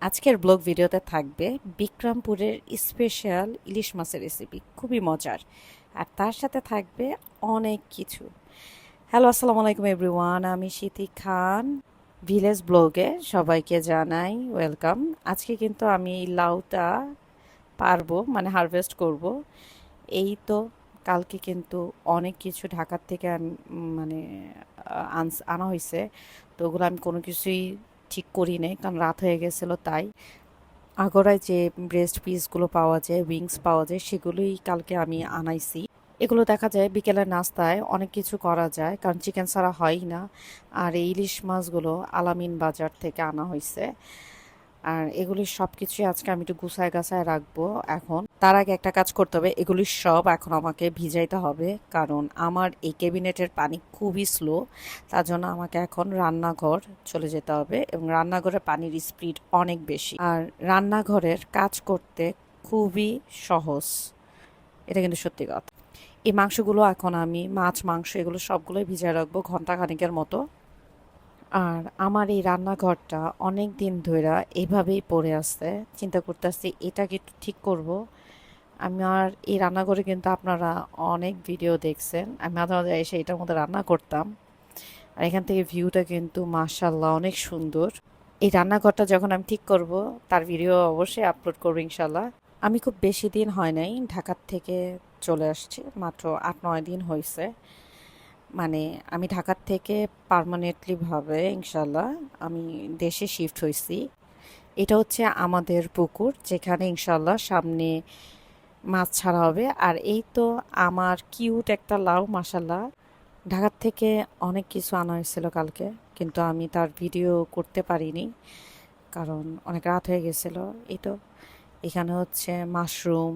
আজকের ব্লগ ভিডিওতে থাকবে বিক্রমপুরের স্পেশাল ইলিশ মাছের রেসিপি, খুবই মজার। আর তার সাথে থাকবে অনেক কিছু। হ্যালো, আসসালামু আলাইকুম এভরিওয়ান, আমি সিথি খান। ভিলেজ ব্লগে সবাইকে জানাই ওয়েলকাম। আজকে কিন্তু আমি লাউটা পারবো, মানে হারভেস্ট করব। এই তো কালকে কিন্তু অনেক কিছু ঢাকার থেকে মানে আনা হয়েছে। তো ওগুলো আমি কোনো কিছুই ঠিক করি নাই, কারণ রাত হয়ে গেছিলো। তাই আগরায় যে ব্রেস্ট পিসগুলো পাওয়া যায়, উইংস পাওয়া যায়, সেগুলোই কালকে আমি আনাইছি। এগুলো দেখা যায় বিকেলের নাস্তায় অনেক কিছু করা যায়, কারণ চিকেন ছাড়া হয়ই না। আর এই ইলিশ মাছগুলো আলামিন বাজার থেকে আনা হয়েছে। আর এগুলির সব কিছুই আজকে আমি একটু গুছায় গাছায় রাখবো। এখন তার আগে একটা কাজ করতে হবে, এগুলির সব এখন আমাকে ভিজাইতে হবে, কারণ আমার এই ক্যাবিনেটের পানি খুবই স্লো। তার জন্য আমাকে এখন রান্নাঘর চলে যেতে হবে, এবং রান্নাঘরে পানির স্পিড অনেক বেশি। আর রান্নাঘরের কাজ করতে খুবই সহজ, এটা কিন্তু সত্যি কথা। এই মাংসগুলো এখন আমি মাংস এগুলো সবগুলোই ভিজায় রাখবো ঘন্টা খানিকের মতো। আর আমার এই রান্নাঘরটা অনেক দিন ধইরা এভাবেই পড়ে আছে। চিন্তা করতেছি এটাকে একটু ঠিক করব। আমার এই রান্নাঘরে কিন্তু আপনারা অনেক ভিডিও দেখছেন, আমি মাঝে মাঝে এসে এটার মধ্যে রান্না করতাম। আর এখান থেকে ভিউটা কিন্তু মাশাআল্লাহ অনেক সুন্দর। এই রান্নাঘরটা যখন আমি ঠিক করব, তার ভিডিও অবশ্যই আপলোড করবো ইনশাল্লাহ। আমি খুব বেশি দিন হয় নাই ঢাকার থেকে চলে আসছি, মাত্র 8-9 দিন হয়েছে। মানে আমি ঢাকার থেকে পার্মানেন্টলি ভাবে ইনশাল্লাহ আমি দেশে শিফট হয়েছি। এটা হচ্ছে আমাদের পুকুর, যেখানে ইনশাল্লাহ সামনে মাছ ছাড়া হবে। আর এই তো আমার কিউট একটা লাউ, মাশাল্লাহ। ঢাকার থেকে অনেক কিছু আনা হয়েছিল কালকে, কিন্তু আমি তার ভিডিও করতে পারিনি, কারণ অনেক রাত হয়ে গেছিল। এই তো এখানে হচ্ছে মাশরুম,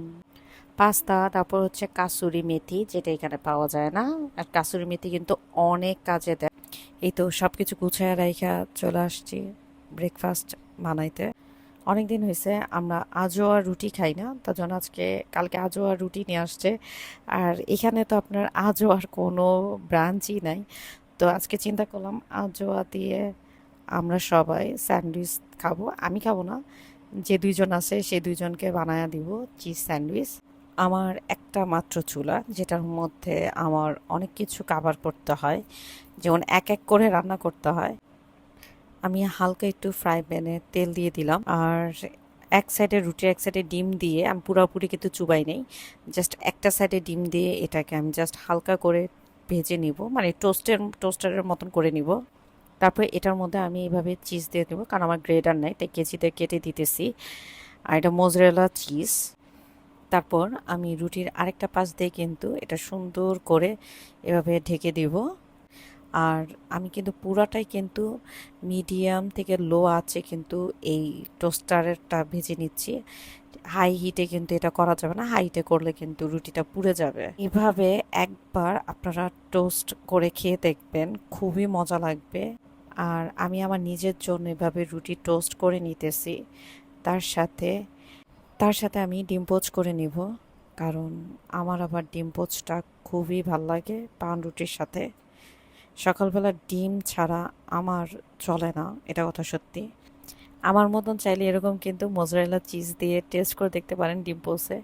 পাস্তা, তারপর হচ্ছে কাসুরি মেথি, যেটা এখানে পাওয়া যায় না। আর কাসুরি মেথি কিন্তু অনেক কাজে দেয়। এই তো সব কিছু গুছায় রাইখা চলে আসছি ব্রেকফাস্ট বানাইতে। অনেক দিন হয়েছে আমরা আজোয়া রুটি খাই না, তার জন্য আজকে কালকে আজোয়া রুটি নিয়ে আসছে। আর এখানে তো আপনার আজোয়ার কোনো ব্রাঞ্চই নাই। তো আজকে চিন্তা করলাম আজোয়া দিয়ে আমরা সবাই স্যান্ডউইচ খাবো। আমি খাবো না, যে দুইজন আছে সেই দুইজনকে বানায়া দিব চিজ স্যান্ডউইচ। আমার একটা মাত্র চুলা, যেটার মধ্যে আমার অনেক কিছু কাভার করতে হয়, যেমন এক এক করে রান্না করতে হয়। আমি হালকা একটু ফ্রাই প্যানে তেল দিয়ে দিলাম, আর এক সাইডে রুটির এক সাইডে ডিম দিয়ে, আমি পুরোপুরি কিন্তু চুবাই নেই, জাস্ট একটা সাইডে ডিম দিয়ে এটাকে আমি জাস্ট হালকা করে ভেজে নিব, মানে টোস্টারের মতন করে নিব। তারপরে এটার মধ্যে আমি এইভাবে চিজ দিয়ে দেবো, কারণ আমার গ্রেডার নাই, তাই কেজিতে কেটে দিতেছি। আর এটা মোজরেলা চিজ। তারপর আমি রুটির আরেকটা পাশ দিয়ে কিন্তু এটা সুন্দর করে এভাবে ঢেকে দিব। আর আমি কিন্তু পুরাটাই কিন্তু মিডিয়াম থেকে লো আছে কিন্তু এই টোস্টারেরটা ভেজে নিচ্ছি। হাই হিটে কিন্তু এটা করা যাবে না, হাই হিটে করলে কিন্তু রুটিটা পুড়ে যাবে। এভাবে একবার আপনারা টোস্ট করে খেয়ে দেখবেন, খুবই মজা লাগবে। আর আমি আমার নিজের জন্য এভাবে রুটি টোস্ট করে নিতেছি। তার সাথে তার সাথে আমি ডিম পোচ করে নিব, কারণ আমার আবার ডিম পোচটা খুবই ভাল লাগে পাউরুটির রুটির সাথে। সকালবেলা ডিম ছাড়া আমার চলে না, এটা কথা সত্যি। আমার মতন চাইলে এরকম কিন্তু মোজারেলা চিজ দিয়ে টেস্ট করে দেখতে পারেন ডিম পোচে,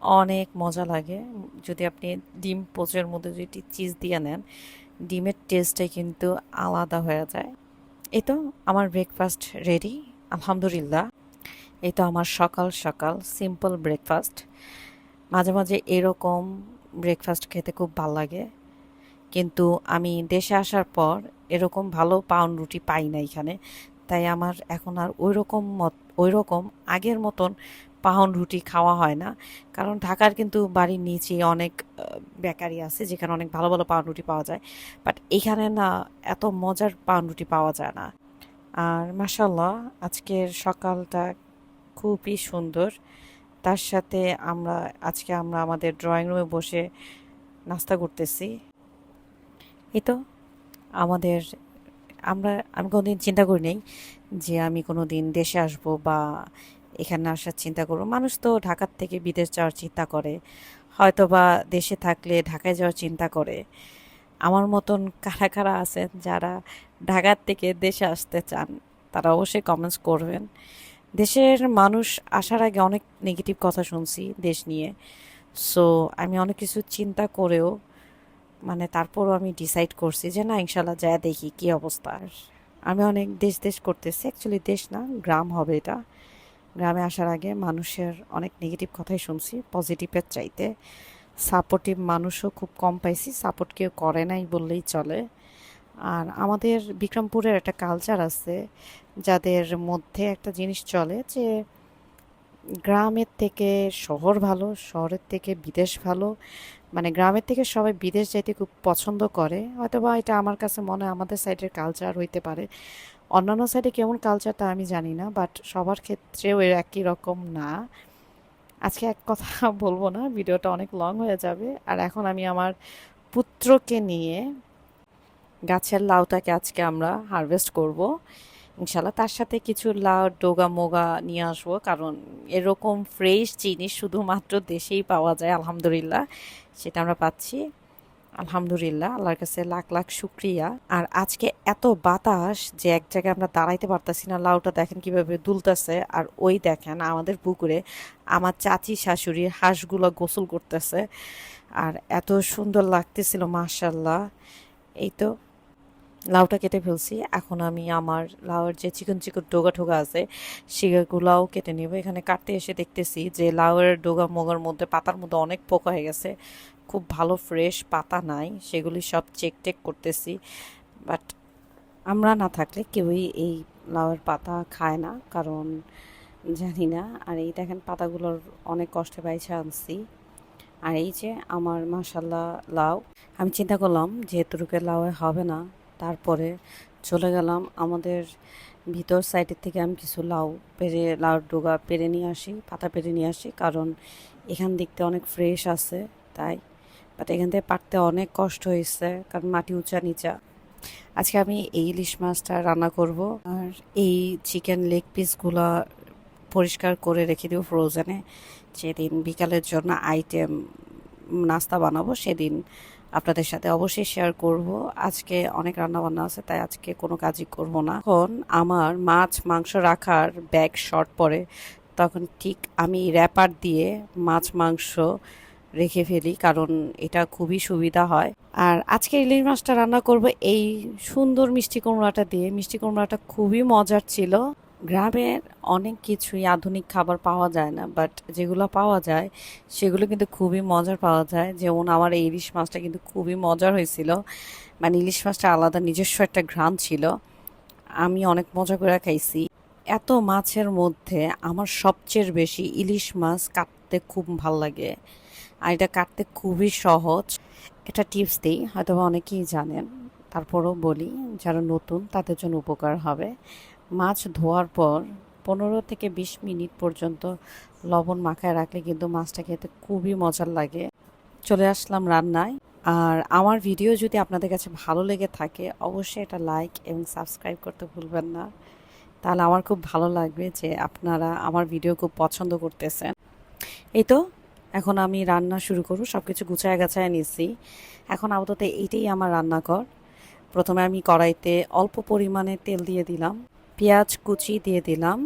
অনেক মজা লাগে। যদি আপনি ডিম পোচের মধ্যে যদি চিজ দিয়ে নেন, ডিমের টেস্টটাই কিন্তু আলাদা হয়ে যায়। এই তো আমার ব্রেকফাস্ট রেডি, আলহামদুলিল্লাহ। এই তো আমার সকাল সকাল সিম্পল ব্রেকফাস্ট। মাঝে মাঝে এরকম ব্রেকফাস্ট খেতে খুব ভালো লাগে, কিন্তু আমি দেশে আসার পর এরকম ভালো পাউন্ড রুটি পাই না এখানে। তাই আমার এখন আর ওই রকম আগের মতন পাউন্ড রুটি খাওয়া হয় না। কারণ ঢাকার কিন্তু বাড়ির নিচে অনেক বেকারি আছে, যেখানে অনেক ভালো ভালো পাউন্ড রুটি পাওয়া যায়। বাট এখানে না, এত মজার পাউন্ড রুটি পাওয়া যায় না। আর মাশাল্লাহ, আজকের সকালটা খুবই সুন্দর। তার সাথে আজকে আমরা আমাদের ড্রয়িং রুমে বসে নাস্তা করতেছি। এই তো আমাদের আমি কোনোদিন চিন্তা করি নাই যে আমি কোনো দিন দেশে আসব বা এখানে আসার চিন্তা করব। মানুষ তো ঢাকার থেকে বিদেশ যাওয়ার চিন্তা করে, হয়তো বা দেশে থাকলে ঢাকায় যাওয়ার চিন্তা করে। আমার মতন কারা কারা আছেন যারা ঢাকার থেকে দেশে আসতে চান, তারা অবশ্যই কমেন্টস করবেন। দেশের মানুষ আসার আগে অনেক নেগেটিভ কথা শুনছি দেশ নিয়ে। সো আমি অনেক কিছু চিন্তা করেও মানে তারপরও আমি ডিসাইড করছি যে না ইনশাল্লাহ যায় দেখি কি অবস্থা। আর আমি অনেক দেশ দেশ করতেছি, অ্যাকচুয়ালি দেশ না, গ্রাম হবে এটা। গ্রামে আসার আগে মানুষের অনেক নেগেটিভ কথাই শুনছি, পজিটিভের চাইতে সাপোর্টিভ মানুষও খুব কম পাইছি, সাপোর্ট কেউ করে নাই বললেই চলে। আর আমাদের বিক্রমপুরের একটা কালচার আছে যাদের মধ্যে একটা জিনিস চলে যে গ্রামের থেকে শহর ভালো, শহরের থেকে বিদেশ ভালো। মানে গ্রামের থেকে সবাই বিদেশ যাইতে খুব পছন্দ করে, হয়তোবা এটা আমার কাছে মনে হয় আমাদের সাইডের কালচার হইতে পারে। অন্যান্য সাইডে কেমন কালচারটা আমি জানি না, বাট সবার ক্ষেত্রেও এর একই রকম না। আজকে এক কথা বলবো না, ভিডিওটা অনেক লং হয়ে যাবে। আর এখন আমি আমার পুত্রকে নিয়ে গাছের লাউটাকে আজকে আমরা হারভেস্ট করব ইনশাল্লাহ। তার সাথে কিছু লাউ ডোগা মোগা নিয়ে আসবো, কারণ এরকম ফ্রেশ জিনিস শুধুমাত্র দেশেই পাওয়া যায় আলহামদুলিল্লাহ, সেটা আমরা পাচ্ছি আলহামদুলিল্লাহ, আল্লাহর কাছে লাখ লাখ শুক্রিয়া। আর আজকে এত বাতাস যে এক জায়গায় আমরা দাঁড়াইতে পারতাছি না। লাউটা দেখেন কিভাবে দুলতেছে, আর ওই দেখেন আমাদের পুকুরে আমার চাচি শাশুড়ির হাঁসগুলো গোসল করতেছে, আর এত সুন্দর লাগতেছিল মাশাল্লাহ। এই তো লাউটা কেটে ফেলছি, এখন আমি আমার লাউয়ের যে চিকন চিকন ডোগা ঠোগা আছে সেগুলাও কেটে নিব। এখানে কাটতে এসে দেখতেছি যে লাউয়ের ডোগা মোগার মধ্যে পাতার মধ্যে অনেক পোকা হয়ে গেছে, খুব ভালো ফ্রেশ পাতা নাই, সেগুলি সব চেক টেক করতেছি। বাট আমরা না থাকলে কেউই এই লাউয়ের পাতা খায় না, কারণ জানি না। আর এই দেখেন পাতাগুলোর অনেক কষ্টে বাইছে আনছি। আর এই যে আমার মাশাল্লাহ লাউ, আমি চিন্তা করলাম যেহেতুকে লাউ হবে না, তারপরে চলে গেলাম আমাদের ভিতর সাইডের থেকে আমি কিছু লাউ পেরে, লাউর ডোগা পেরে নিয়ে আসি, পাতা পেরে নিয়ে আসি, কারণ এখান দেখতে অনেক ফ্রেশ আছে তাই। বাট এখান থেকে পারতে অনেক কষ্ট হয়েছে, কারণ মাটি উঁচা নিচা। আজকে আমি এই ইলিশ মাছটা রান্না করব, আর এই চিকেন লেগ পিসগুলো পরিষ্কার করে রেখে দেবো ফ্রোজেনে। যেদিন বিকালের জন্য আইটেম নাস্তা বানাবো সেদিন আপনাদের সাথে অবশ্যই শেয়ার করব। আজকে অনেক রান্না বান্না আছে, তাই আজকে কোনো কাজই করব না। এখন আমার মাছ মাংস রাখার ব্যাগ শর্ট পড়ে, তখন ঠিক আমি র্যাপার দিয়ে মাছ মাংস রেখে ফেলি, কারণ এটা খুবই সুবিধা হয়। আর আজকে ইলিশ মাছটা রান্না করব এই সুন্দর মিষ্টি কুমড়াটা দিয়ে। মিষ্টি কুমড়াটা খুবই মজার ছিল। গ্রামের অনেক কিছুই আধুনিক খাবার পাওয়া যায় না, বাট যেগুলো পাওয়া যায় সেগুলো কিন্তু খুবই মজার পাওয়া যায়। যেমন আমার এই ইলিশ মাছটা কিন্তু খুবই মজার হয়েছিল, মানে ইলিশ মাছটা আলাদা নিজস্ব একটা ঘ্রাণ ছিল, আমি অনেক মজা করে খাইছি। এত মাছের মধ্যে আমার সবচেয়ে বেশি ইলিশ মাছ কাটতে খুব ভাল লাগে, আর এটা কাটতে খুবই সহজ। এটা টিপস দিই, হয়তো অনেকেই জানেন, তারপরও বলি যারা নতুন তাদের জন্য উপকার হবে। মাছ ধোয়ার পর 15 থেকে 20 মিনিট পর্যন্ত লবণ মাখায় রাখলে কিন্তু মাছটা খেতে খুবই মজার লাগে। চলে আসলাম রান্নায়। আর আমার ভিডিও যদি আপনাদের কাছে ভালো লেগে থাকে অবশ্যই এটা লাইক এবং সাবস্ক্রাইব করতে ভুলবেন না, তাহলে আমার খুব ভালো লাগবে যে আপনারা আমার ভিডিও খুব পছন্দ করতেছেন। এই তো এখন আমি রান্না শুরু করব, সব কিছু গুছায় গাছায় নিছি। এখন আপাতত এইটাই আমার রান্নাঘর। প্রথমে আমি কড়াইতে অল্প পরিমাণে তেল দিয়ে দিলাম, পেঁয়াজ কুচি দিয়ে দিলাম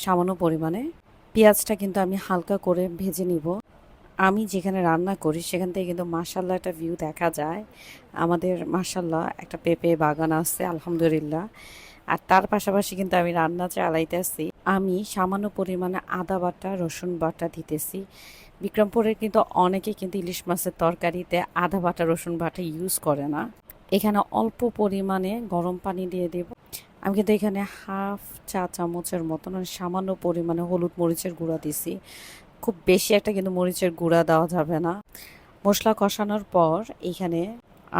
সামান্য পরিমাণে। পেঁয়াজটা কিন্তু আমি হালকা করে ভেজে নিব। আমি যেখানে রান্না করি সেখান থেকে কিন্তু মাশাল্লাহ একটা ভিউ দেখা যায়। আমাদের মাশাল্লাহ একটা পেঁপে বাগান আছে আলহামদুলিল্লাহ। আর তার পাশাপাশি কিন্তু আমি রান্না চালাইতেছি। আমি সামান্য পরিমাণে আদা বাটা রসুন বাটা দিতেছি। বিক্রমপুরের কিন্তু অনেকে কিন্তু ইলিশ মাছের তরকারিতে আদা বাটা রসুন বাটা ইউজ করে না। এখানে অল্প পরিমাণে গরম পানি দিয়ে দেব। আমি কিন্তু এখানে হাফ চা চামচের মতন মানে সামান্য পরিমাণে হলুদ মরিচের গুঁড়া দিছি, খুব বেশি একটা কিন্তু মরিচের গুঁড়া দেওয়া যাবে না। মশলা কষানোর পর এখানে,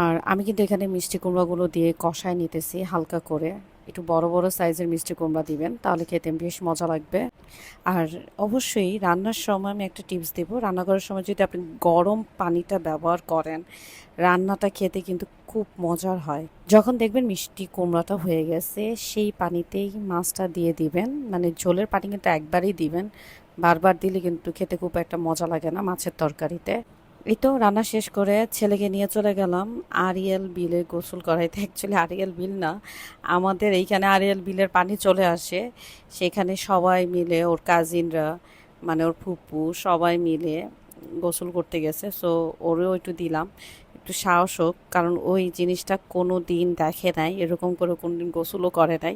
আর আমি কিন্তু এখানে মিষ্টি কুমড়াগুলো দিয়ে কষায় নিতেছি হালকা করে। একটু বড় বড় সাইজের মিষ্টি কুমড়া দিবেন, তাহলে খেতে বেশ মজা লাগবে। আর অবশ্যই রান্নার সময় আমি একটা টিপস দেবো, রান্না করার সময় যদি আপনি গরম পানিটা ব্যবহার করেন রান্নাটা খেতে কিন্তু খুব মজার হয়। যখন দেখবেন মিষ্টি কুমড়াটা হয়ে গেছে সেই পানিতেই মাছটা দিয়ে দিবেন, মানে ঝোলের পানি কিন্তু একবারই দিবেন, বারবার দিলে কিন্তু খেতে খুব একটা মজা লাগে না মাছের তরকারিতে। এই তো রান্না শেষ করে ছেলেকে নিয়ে চলে গেলাম আরিয়েল বিলে গোসল করাইতে। অ্যাকচুয়ালি আরিয়েল বিল না, আমাদের এইখানে আরিয়েল বিলের পানি চলে আসে। সেখানে সবাই মিলে ওর কাজিনরা, মানে ওর ফুপু সবাই মিলে গোসল করতে গেছে। সো ওরেও একটু দিলাম, একটু সাহস হোক, কারণ ওই জিনিসটা কোনো দিন দেখে নাই, এরকম করে কোনো দিন গোসলও করে নাই।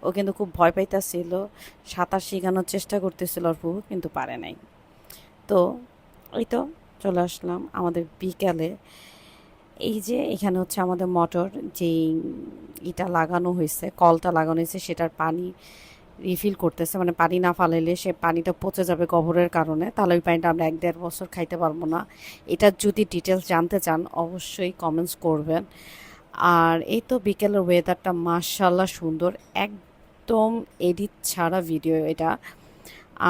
ও কিন্তু খুব ভয় পাইতেছিল, সাঁতার শেখানোর চেষ্টা করতেছিল ওর ফুপু, কিন্তু পারে নাই। তো এই তো চলে আসলাম আমাদের বিকালে। এই যে এখানে হচ্ছে আমাদের মোটর, যেই ইটা লাগানো হয়েছে, কলটা লাগানো হয়েছে, সেটার পানি রিফিল করতেছে। মানে পানি না ফালাইলে সে পানিটা পচে যাবে গোবরের কারণে, তাহলে ওই পানিটা আমরা 1-1.5 বছর খাইতে পারবো না। এটার যদি ডিটেলস জানতে চান অবশ্যই কমেন্টস করবেন। আর এই তো বিকেলের ওয়েদারটা মাশাল্লাহ সুন্দর, একদম এডিট ছাড়া ভিডিও এটা।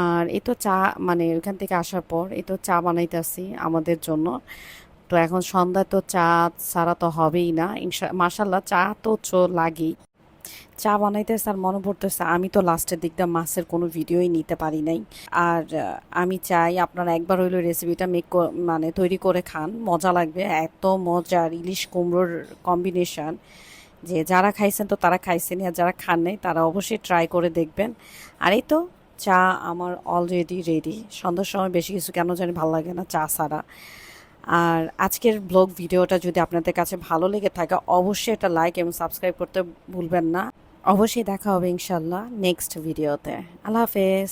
আর এই তো চা, মানে ওইখান থেকে আসার পর এই তো চা বানাইতেছি আমাদের জন্য। তো এখন সন্ধ্যায় তো চা ছাড়া তো হবেই না, মাশাল্লাহ চা তো লাগেই। চা বানাইতেছে আর মনে পড়তেছে আমি তো লাস্টের দিকটা মাছের কোনো ভিডিওই নিতে পারি নাই। আর আমি চাই আপনারা একবার হইলো রেসিপিটা মানে তৈরি করে খান, মজা লাগবে। এত মজার ইলিশ কুমড়োর কম্বিনেশন, যে যারা খাইছেন তো তারা খাইছেন, আর যারা খান নাই তারা অবশ্যই ট্রাই করে দেখবেন। আর এই তো চা আমার অলরেডি রেডি। সন্ধ্যার সময় বেশি কিছু কেন জানি ভালো লাগে না চা ছাড়া। আর আজকের ব্লগ ভিডিওটা যদি আপনাদের কাছে ভালো লেগে থাকে অবশ্যই এটা লাইক এবং সাবস্ক্রাইব করতে ভুলবেন না। অবশ্যই দেখা হবে ইনশাল্লাহ নেক্সট ভিডিওতে। আল্লাহ হাফেজ।